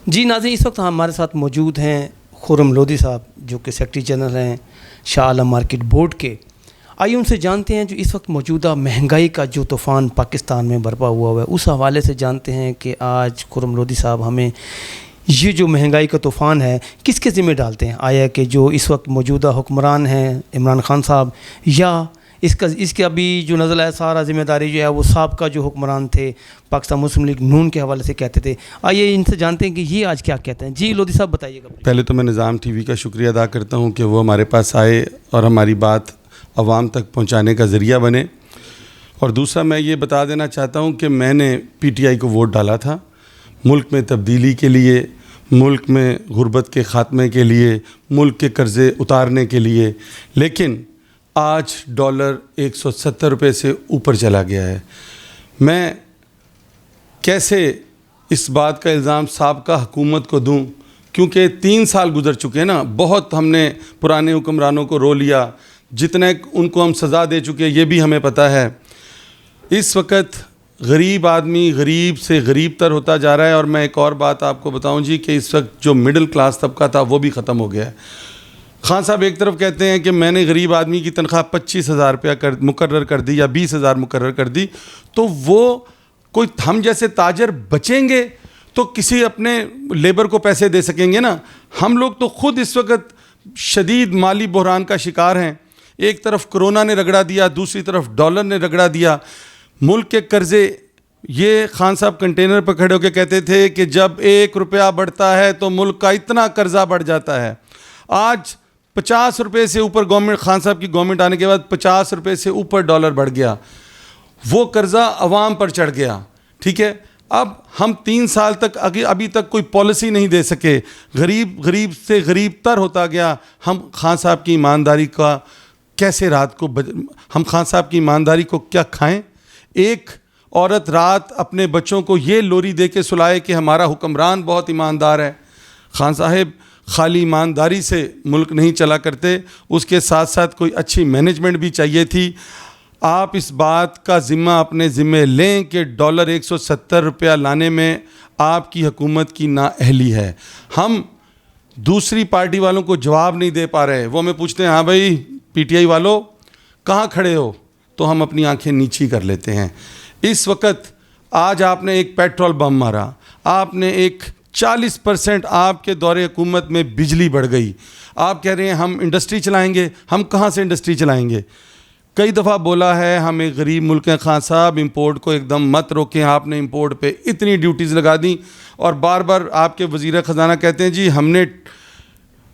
जी नाज़रीन, इस वक्त हमारे साथ मौजूद हैं खुर्रम लोधी साहब, जो कि सेक्रेटरी जनरल हैं शाह आलम मार्केट बोर्ड के। आइए उनसे जानते हैं जो इस वक्त मौजूदा महंगाई का जो तूफ़ान पाकिस्तान में बरपा हुआ है, उस हवाले से जानते हैं कि आज खुर्रम लोधी साहब हमें ये जो महंगाई का तूफ़ान है किसके ज़िम्मे डालते हैं। आया कि जो इस वक्त मौजूदा हुक्मरान हैं इमरान खान साहब, या इसके अभी जो नज़र है सारा ज़िम्मेदारी जो है वो साबका जो हुक्मरान थे पाकिस्तान मुस्लिम लीग नून के हवाले से कहते थे। आइए इनसे जानते हैं कि ये आज क्या कहते हैं। जी लोधी साहब बताइएगा। पहले तो मैं निज़ाम टीवी का शुक्रिया अदा करता हूँ कि वो हमारे पास आए और हमारी बात आवाम तक पहुँचाने का ज़रिया बने। और दूसरा मैं ये बता देना चाहता हूँ कि मैंने PTI को वोट डाला था मुल्क में तब्दीली के लिए, मुल्क में गुर्बत के ख़ात्मे के लिए, मुल्क के कर्ज़े उतारने के लिए। लेकिन आज डॉलर 170 रुपये से ऊपर चला गया है। मैं कैसे इस बात का इल्ज़ाम साबका हुकूमत को दूं, क्योंकि 3 साल गुजर चुके हैं ना। बहुत हमने पुराने हुक्मरानों को रो लिया, जितने उनको हम सज़ा दे चुके हैं ये भी हमें पता है। इस वक्त गरीब आदमी गरीब से गरीब तर होता जा रहा है। और मैं एक और बात आपको बताऊं जी कि इस वक्त जो मिडिल क्लास तबका था वो भी ख़त्म हो गया है। खान साहब एक तरफ कहते हैं कि मैंने गरीब आदमी की तनख्वाह 25,000 रुपया मुकर्रर कर दी या 20,000 मुकर्रर कर दी, तो वो कोई हम जैसे ताजर बचेंगे तो किसी अपने लेबर को पैसे दे सकेंगे ना। हम लोग तो ख़ुद इस वक्त शदीद माली बहरान का शिकार हैं। एक तरफ कोरोना ने रगड़ा दिया, दूसरी तरफ डॉलर ने रगड़ा दिया। मुल्क के कर्ज़े, ये खान साहब कंटेनर पर खड़े होकर कहते थे कि जब 1 रुपया बढ़ता है तो मुल्क का इतना कर्जा बढ़ जाता है। आज 50 रुपये से ऊपर गवर्नमेंट, खान साहब की गवर्नमेंट आने के बाद 50 रुपये से ऊपर डॉलर बढ़ गया। वो कर्जा अवाम पर चढ़ गया। ठीक है, अब हम 3 साल तक अभी तक कोई पॉलिसी नहीं दे सके। गरीब से गरीब तर होता गया। हम खान साहब की ईमानदारी का कैसे हम खान साहब की ईमानदारी को क्या खाएं। एक औरत रात अपने बच्चों को ये लोरी दे के सुलाए कि हमारा हुक्मरान बहुत ईमानदार है। खान साहब खाली ईमानदारी से मुल्क नहीं चला करते, उसके साथ साथ कोई अच्छी मैनेजमेंट भी चाहिए थी। आप इस बात का ज़िम्मा अपने ज़िम्मे लें कि डॉलर 170 रुपया लाने में आपकी हुकूमत की नाअहली है। हम दूसरी पार्टी वालों को जवाब नहीं दे पा रहे। वो हमें पूछते हैं, हाँ भाई PTI वालों कहाँ खड़े हो, तो हम अपनी आंखें नीची कर लेते हैं। इस वक्त आज आपने एक पेट्रोल बम मारा, आपने एक 40% आपके दौरे हुकूमत में बिजली बढ़ गई। आप कह रहे हैं हम इंडस्ट्री चलाएंगे। हम कहाँ से इंडस्ट्री चलाएंगे? कई दफ़ा बोला है हम एक गरीब मुल्क हैं खान साहब, इंपोर्ट को एकदम मत रोकें। आपने इंपोर्ट पे इतनी ड्यूटीज़ लगा दी और बार बार आपके वज़ीर ख़जाना कहते हैं जी हमने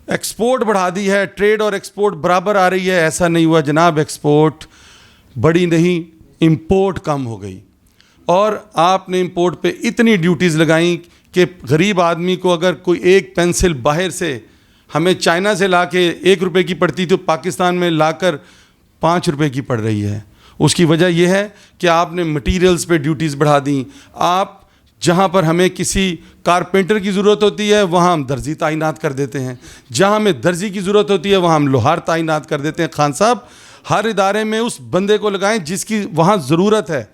एक्सपोर्ट बढ़ा दी है, ट्रेड और एक्सपोर्ट बराबर आ रही है। ऐसा नहीं हुआ जनाब, एक्सपोर्ट बड़ी नहीं, इंपोर्ट कम हो गई। और आपने इंपोर्ट पे इतनी ड्यूटीज़ लगाई कि गरीब आदमी को अगर कोई एक पेंसिल बाहर से हमें चाइना से ला के 1 रुपये की पड़ती तो पाकिस्तान में लाकर 5 रुपये की पड़ रही है। उसकी वजह यह है कि आपने मटेरियल्स पे ड्यूटीज़ बढ़ा दी। आप जहाँ पर हमें किसी कारपेंटर की ज़रूरत होती है वहाँ हम दर्जी तैनात कर देते हैं, जहाँ हमें दर्जी की ज़रूरत होती है वहाँ हम लोहार तैनात कर देते हैं। खान साहब हर इदारे में उस बंदे को लगाएं जिसकी वहाँ ज़रूरत है।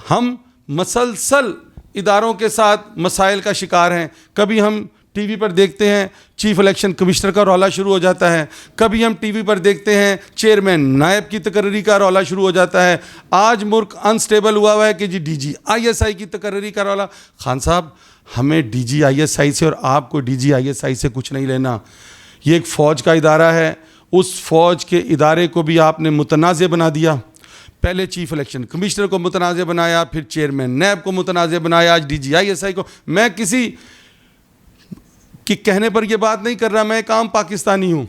हम मसलसल इदारों के साथ मसाइल का शिकार हैं। कभी हम टीवी पर देखते हैं चीफ इलेक्शन कमिश्नर का रौला शुरू हो जाता है, कभी हम टीवी पर देखते हैं चेयरमैन नायब की तकर्री का रौला शुरू हो जाता है। आज मुल्क अनस्टेबल हुआ है कि जी DG ISI की तकर्री का रौला। खान साहब हमें DG ISI से और आपको DG ISI से कुछ नहीं लेना। ये एक फ़ौज का इदारा है, उस फ़ौज के इदारे को भी आपने मुतनाज़ बना दिया। पहले चीफ इलेक्शन कमिश्नर को मुतनाज़ बनाया, फिर चेयरमैन नैब को मुतनाज़ बनाया, आज DG ISI को। मैं किसी कि कहने पर यह बात नहीं कर रहा, मैं एक आम पाकिस्तानी हूँ।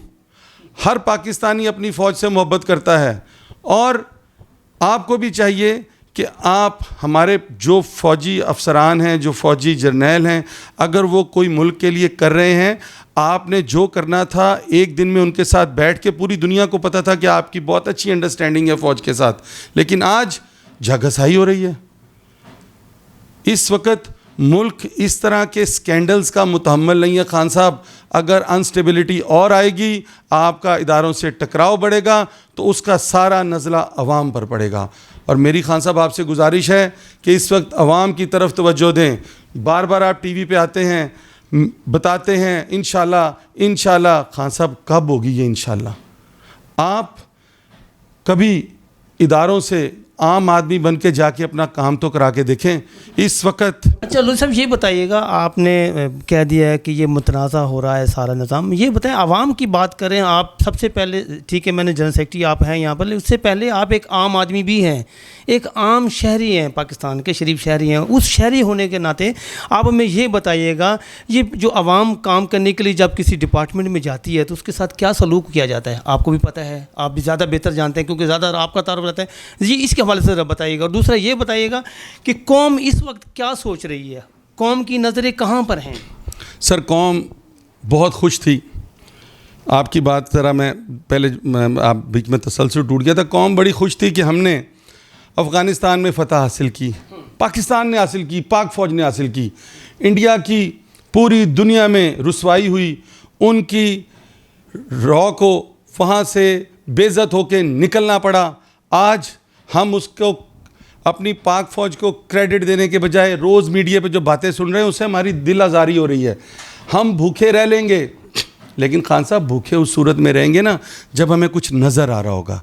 हर पाकिस्तानी अपनी फ़ौज से मोहब्बत करता है और आपको भी चाहिए कि आप हमारे जो फ़ौजी अफसरान हैं, जो फ़ौजी जर्नैल हैं, अगर वो कोई मुल्क के लिए कर रहे हैं, आपने जो करना था एक दिन में उनके साथ बैठ के, पूरी दुनिया को पता था कि आपकी बहुत अच्छी अंडरस्टैंडिंग है फ़ौज के साथ, लेकिन आज झगसाई हो रही है। इस वक्त मुल्क इस तरह के स्कैंडल्स का मुतहम्मल नहीं है। खान साहब अगर अनस्टेबिलिटी और आएगी, आपका इदारों से टकराव बढ़ेगा, तो उसका सारा नज़ला अवाम पर पड़ेगा। और मेरी खान साहब आपसे गुजारिश है कि इस वक्त आवाम की तरफ तवज्जो दें। बार बार आप टीवी पे आते हैं, बताते हैं इंशाल्लाह इंशाल्लाह। खान साहब कब होगी ये इंशाल्लाह? आप कभी इदारों से आम आदमी बन के जाके अपना काम तो करा के देखें इस वक्त। अच्छा लोधी साहब, ये बताइएगा, आपने कह दिया है कि ये मुतनाज़ा हो रहा है सारा निज़ाम, ये बताएं आवाम की बात करें आप सबसे पहले। ठीक है, मैंने जनरल सेक्रेटरी आप हैं यहाँ पर, लेकिन उससे पहले आप एक आम आदमी भी हैं, एक आम शहरी हैं, पाकिस्तान के शरीफ शहरी हैं। उस शहरी होने के नाते आप हमें ये बताइएगा, ये जो आवाम काम करने के लिए जब किसी डिपार्टमेंट में जाती है तो उसके साथ क्या सलूक किया जाता है? आपको भी पता है, आप भी ज़्यादा बेहतर जानते हैं क्योंकि ज़्यादा आपका तारुफ रहता है जी। इसके हवाले से बताइएगा। और दूसरा ये बताइएगा कि कौम इस वक्त क्या सोच रही है, कौम की नज़रें कहाँ पर हैं? सर, कौम बहुत खुश थी। आपकी बात ज़रा मैं पहले आप बीच में तसलसल टूट गया था। कौम बड़ी खुश थी कि हमने अफ़गानिस्तान में फ़तह हासिल की, पाकिस्तान ने हासिल की, पाक फ़ौज ने हासिल की। इंडिया की पूरी दुनिया में रुसवाई हुई, उनकी रॉ को वहाँ से बेइज्जत होकर निकलना पड़ा। आज हम उसको अपनी पाक फ़ौज को क्रेडिट देने के बजाय रोज़ मीडिया पे जो बातें सुन रहे हैं उससे हमारी दिल आज़ारी हो रही है। हम भूखे रह लेंगे, लेकिन खान साहब भूखे उस सूरत में रहेंगे ना जब हमें कुछ नज़र आ रहा होगा,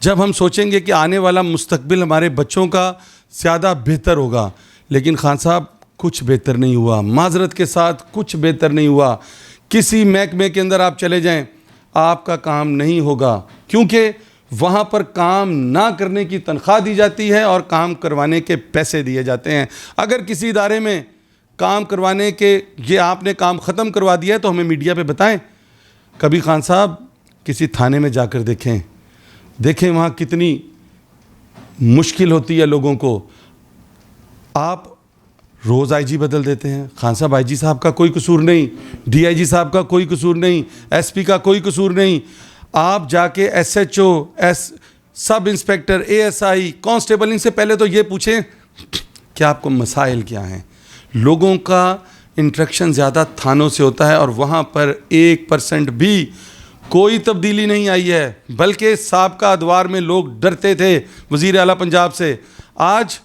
जब हम सोचेंगे कि आने वाला मुस्तकबिल हमारे बच्चों का ज़्यादा बेहतर होगा। लेकिन खान साहब कुछ बेहतर नहीं हुआ, माजरत के साथ कुछ बेहतर नहीं हुआ। किसी महकमे के अंदर आप चले जाएं, आपका काम नहीं होगा, क्योंकि वहाँ पर काम ना करने की तनख्वाह दी जाती है और काम करवाने के पैसे दिए जाते हैं। अगर किसी इदारे में काम करवाने के ये आपने काम ख़त्म करवा दिया है तो हमें मीडिया पे बताएं। कभी खान साहब किसी थाने में जाकर देखें वहाँ कितनी मुश्किल होती है लोगों को। आप रोज़ आईजी बदल देते हैं। खान साहब, आईजी साहब का कोई कसूर नहीं, डीआईजी साहब का कोई कसूर नहीं, एसपी का कोई कसूर नहीं। आप जाके SHO, sub inspector, ASI, constable, इनसे पहले तो ये पूछें कि आपको मसाइल क्या हैं। लोगों का इंटरेक्शन ज़्यादा थानों से होता है और वहाँ पर 1% भी कोई तब्दीली नहीं आई है, बल्कि साबका अदवार में लोग डरते थे वज़ीर आला पंजाब से। आज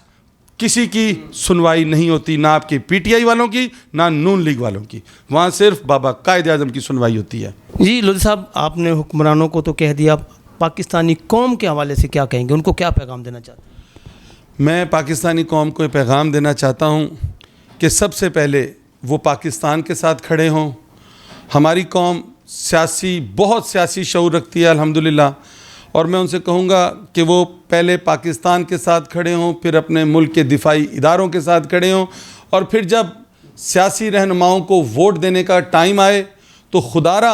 किसी की सुनवाई नहीं होती, ना आपकी पीटीआई वालों की, ना नून लीग वालों की। वहाँ सिर्फ बाबा कायद आज़म की सुनवाई होती है। जी लोधी साहब, आपने हुक्मरानों को तो कह दिया, पाकिस्तानी कौम के हवाले से क्या कहेंगे, उनको क्या पैगाम देना चाहते हैं? मैं पाकिस्तानी कौम को पैगाम देना चाहता हूँ कि सबसे पहले वो पाकिस्तान के साथ खड़े हों। हमारी कौम बहुत सियासी शऊर रखती है अल्हम्दुलिल्लाह, और मैं उनसे कहूँगा कि वो पहले पाकिस्तान के साथ खड़े हों, फिर अपने मुल्क के दिफाई इदारों के साथ खड़े हों, और फिर जब सियासी रहनुमाओं को वोट देने का टाइम आए तो खुदारा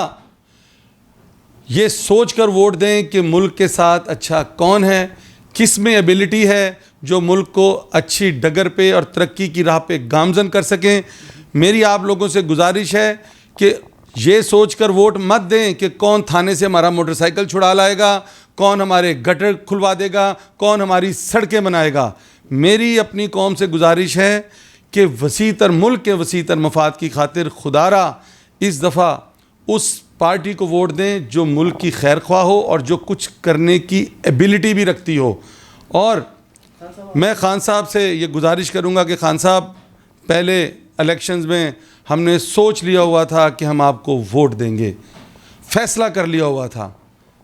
ये सोच कर वोट दें कि मुल्क के साथ अच्छा कौन है, किस में एबिलिटी है जो मुल्क को अच्छी डगर पे और तरक्की की राह पे गामजन कर सकें। मेरी आप लोगों से गुजारिश है कि ये सोच कर वोट मत दें कि कौन थाने से हमारा मोटरसाइकिल छुड़ा लाएगा, कौन हमारे गटर खुलवा देगा, कौन हमारी सड़कें बनाएगा। मेरी अपनी कौम से गुजारिश है कि वसीतर मुल्क के वसीतर मफाद की खातिर खुदारा इस दफ़ा उस पार्टी को वोट दें जो मुल्क की खैर ख्वाह हो और जो कुछ करने की एबिलिटी भी रखती हो। और मैं खान साहब से ये गुजारिश करूँगा कि खान साहब, पहले इलेक्शंस में हमने सोच लिया हुआ था कि हम आपको वोट देंगे, फ़ैसला कर लिया हुआ था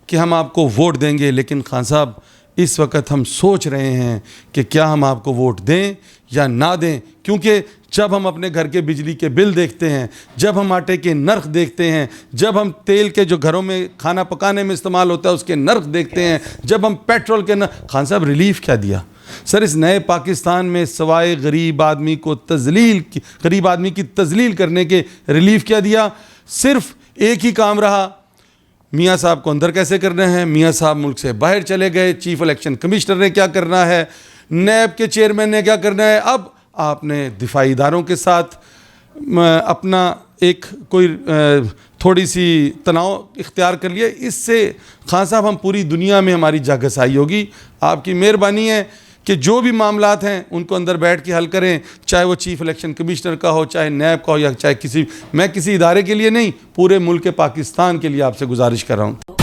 कि हम आपको वोट देंगे, लेकिन खान साहब इस वक्त हम सोच रहे हैं कि क्या हम आपको वोट दें या ना दें। क्योंकि जब हम अपने घर के बिजली के बिल देखते हैं, जब हम आटे के नर्ख देखते हैं, जब हम तेल के जो घरों में खाना पकाने में इस्तेमाल होता है उसके नर्ख देखते हैं, जब हम पेट्रोल के खान साहब रिलीफ क्या दिया सर इस नए पाकिस्तान में, सवाए गरीब आदमी की तजलील करने के रिलीफ क्या दिया? सिर्फ एक ही काम रहा, मियाँ साहब को अंदर कैसे करना है। मियाँ साहब मुल्क से बाहर चले गए, चीफ इलेक्शन कमिश्नर ने क्या करना है, नैब के चेयरमैन ने क्या करना है। अब आपने दिफाई इदारों के साथ अपना एक कोई थोड़ी सी तनाव इख्तियार कर लिया। इससे खान साहब हम पूरी दुनिया में हमारी जागसाई होगी। आपकी मेहरबानी है कि जो भी मामलात हैं उनको अंदर बैठ के हल करें, चाहे वो चीफ इलेक्शन कमिश्नर का हो, चाहे नैब का हो, या चाहे मैं किसी इदारे के लिए नहीं, पूरे मुल्क के पाकिस्तान के लिए आपसे गुजारिश कर रहा हूँ।